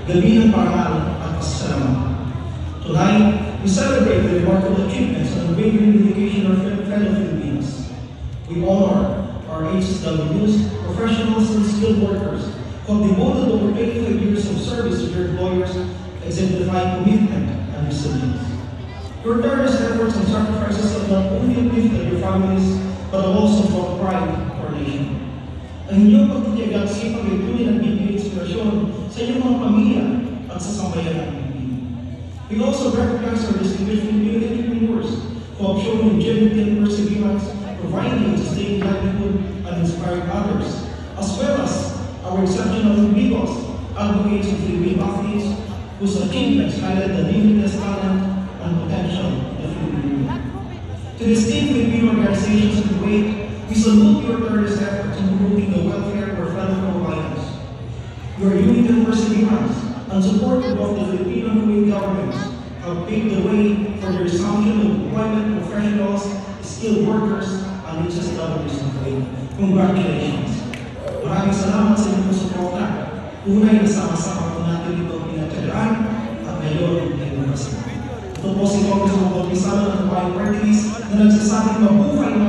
gabi ng parangal at pasasalamat. Tonight, we celebrate the remarkable achievements and unwavering dedication of our fellow Filipinos. We honor our HSWs, professionals and skilled workers who have devoted over 25 years of service to their employers, exemplifying commitment and resilience. Your tireless efforts and sacrifices have not only uplifted your families, but have also brought pride to our nation. Ang inyong pagtitiyaga at sipag ay tunay na bibigay inspirasyon sa inyong mga pamilya at sa sambayan ng Pilipino. We also recognize our distinguished Filipino entrepreneurs who have shown ingenuity and perseverance, providing and sustaining livelihood and inspiring others, as well as our exceptional individuals, advocates of Filipino athletes, whose achievements highlight the limitless talent and potential of the Filipino. To the distinct Filipino organizations in Kuwait, we salute your tireless efforts in promoting the welfare of our fellow Hawaiians. Your unity and perseverance and support of the Filipino and Kuwait governments have paved the way for the resumption of employment professionals, skilled workers, and HSWs in Kuwait. Congratulations! Maraming salamat sa inyong suporta. Unay na sama-sama po natin ito pinagtyagaan at ngayon ay lumasa. Ito po si Congressman Bautizano ng Hawaiian Party List na nagsasabing mabuhay na